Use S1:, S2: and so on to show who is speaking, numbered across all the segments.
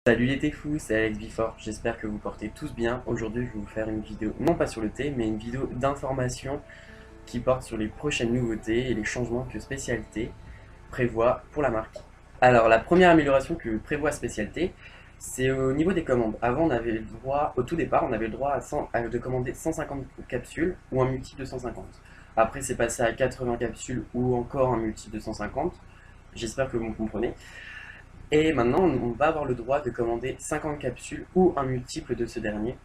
S1: Salut les fous, c'est Alex Before, j'espère que vous portez tous bien. Aujourd'hui je vais vous faire une vidéo, non pas sur le thé, mais une vidéo d'information qui porte sur les prochaines nouveautés et les changements que Spécialité prévoit pour la marque. Alors la première amélioration que prévoit Spécialité, c'est au niveau des commandes. Avant on avait le droit, au tout départ on avait le droit de commander 150 capsules ou un multiple de 150. Après c'est passé à 80 capsules ou encore un multiple de 150. J'espère que vous me comprenez. Et maintenant, on va avoir le droit de commander 50 capsules ou un multiple de ce dernier.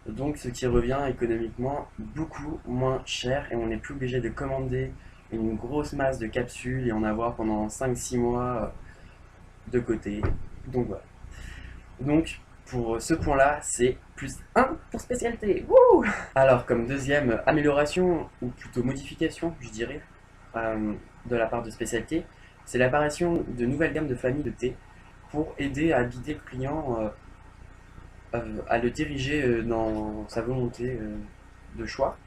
S1: Donc, ce qui revient économiquement beaucoup moins cher et on n'est plus obligé de commander une grosse masse de capsules et en avoir pendant 5-6 mois de côté. Donc, voilà. Donc, pour ce point-là, c'est plus 1 pour Spécialité. Wouh! Alors, comme deuxième amélioration, ou plutôt modification, je dirais, de la part de Spécialité, c'est l'apparition de nouvelles gammes de familles de thé pour aider à guider le client, à le diriger dans sa volonté de choix.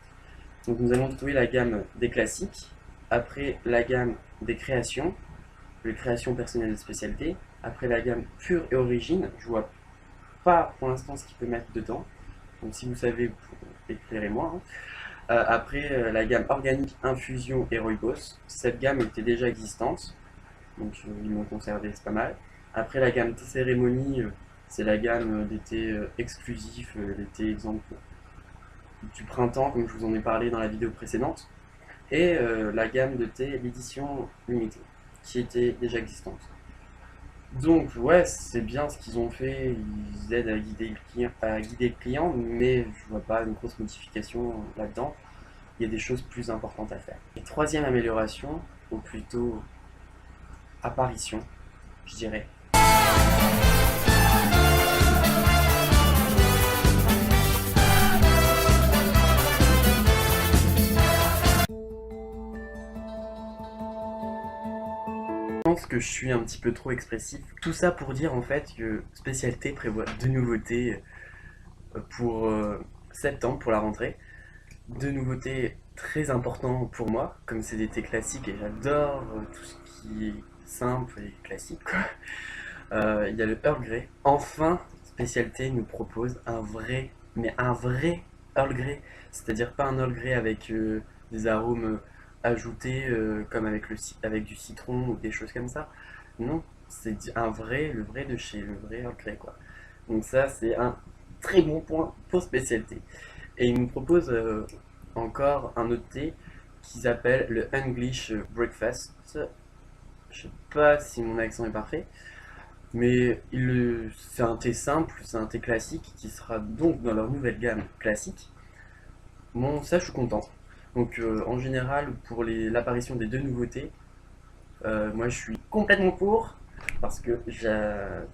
S1: Donc nous allons trouver la gamme des classiques, après la gamme des créations, les créations personnelles de spécialité, après la gamme pure et origine, je vois pas pour l'instant ce qu'il peut mettre dedans, donc si vous savez, éclairez-moi. Après la gamme organique, infusion et rooibos, cette gamme était déjà existante, donc ils l'ont conservé, c'est pas mal. Après la gamme thé cérémonie, c'est la gamme des thés exclusifs, les thés exemple du printemps, comme je vous en ai parlé dans la vidéo précédente. Et la gamme de thé l'édition limitée, qui était déjà existante. Donc ouais, c'est bien ce qu'ils ont fait, ils aident à guider le client, mais je vois pas une grosse modification là-dedans. Il y a des choses plus importantes à faire. Et troisième amélioration, ou plutôt apparition, je dirais. Je pense que je suis un petit peu trop expressif. Tout ça pour dire en fait que Spécialité prévoit deux nouveautés pour septembre, pour la rentrée. Deux nouveautés très importantes pour moi, comme c'est des thés classiques et j'adore tout ce qui est simple et classique, quoi. Il y a le Earl Grey. Enfin, Spécialité nous propose un vrai, mais un vrai Earl Grey. C'est-à-dire pas un Earl Grey avec des arômes ajoutés comme avec du citron ou des choses comme ça. Non, c'est un vrai, le vrai de chez le vrai Earl Grey, quoi. Donc ça, c'est un très bon point pour Spécialité. Et il nous propose encore un autre thé qui s'appelle le English Breakfast. Je sais pas si mon accent est parfait. Mais c'est un thé simple, c'est un thé classique qui sera donc dans leur nouvelle gamme classique. Bon, ça je suis content. Donc en général, pour l'apparition des deux nouveautés, moi je suis complètement pour, parce que y a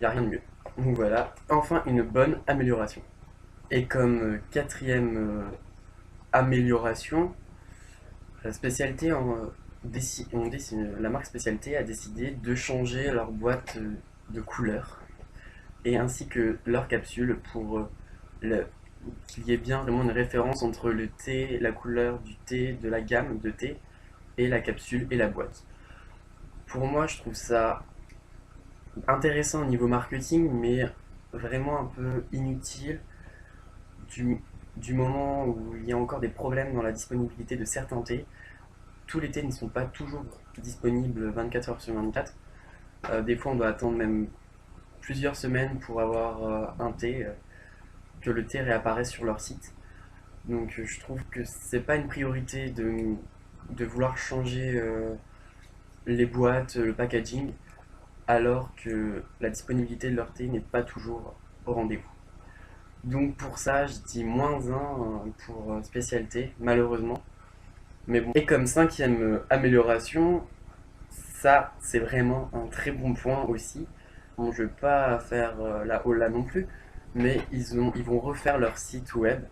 S1: rien de mieux. Donc voilà, enfin une bonne amélioration. Et comme quatrième amélioration, la spécialité la marque Spécialité a décidé de changer leur boîte de couleurs et ainsi que leur capsule pour qu'il y ait bien vraiment une référence entre le thé, la couleur du thé, de la gamme de thé et la capsule et la boîte. Pour moi, je trouve ça intéressant au niveau marketing, mais vraiment un peu inutile du, du moment où il y a encore des problèmes dans la disponibilité de certains thés. Tous les thés ne sont pas toujours disponibles 24 heures sur 24. Des fois, on doit attendre même plusieurs semaines pour avoir un thé, que le thé réapparaisse sur leur site. Donc, je trouve que c'est pas une priorité de vouloir changer les boîtes, le packaging, alors que la disponibilité de leur thé n'est pas toujours au rendez-vous. Donc, pour ça, je dis -1 pour Spécialité, malheureusement. Mais bon. Et comme cinquième amélioration, ça c'est vraiment un très bon point aussi. Bon, je ne vais pas faire la haul là non plus, mais ils vont refaire leur site web,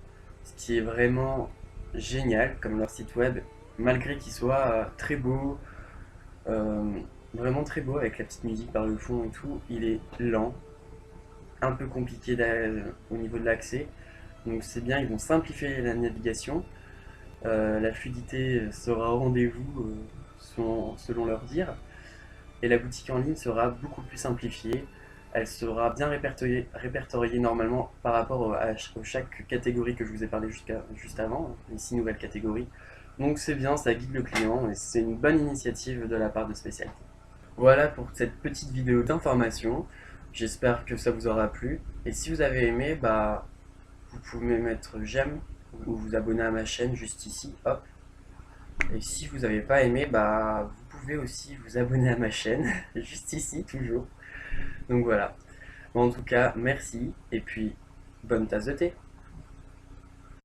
S1: ce qui est vraiment génial comme leur site web, malgré qu'il soit très beau, euh, vraiment très beau avec la petite musique par le fond et tout. Il est lent, un peu compliqué au niveau de l'accès, donc c'est bien, ils vont simplifier la navigation. La fluidité sera au rendez-vous selon leur dire. Et la boutique en ligne sera beaucoup plus simplifiée, elle sera bien répertoriée normalement par rapport aux chaque catégorie que je vous ai parlé juste avant, les 6 nouvelles catégories. Donc c'est bien, ça guide le client et c'est une bonne initiative de la part de Spécialité. Voilà pour cette petite vidéo d'information. J'espère que ça vous aura plu. Et si vous avez aimé, bah, vous pouvez mettre j'aime ou vous abonner à ma chaîne juste ici, hop. Et si vous n'avez pas aimé, bah, vous pouvez aussi vous abonner à ma chaîne, juste ici, toujours. Donc voilà. Bon, en tout cas, merci et puis bonne tasse de thé.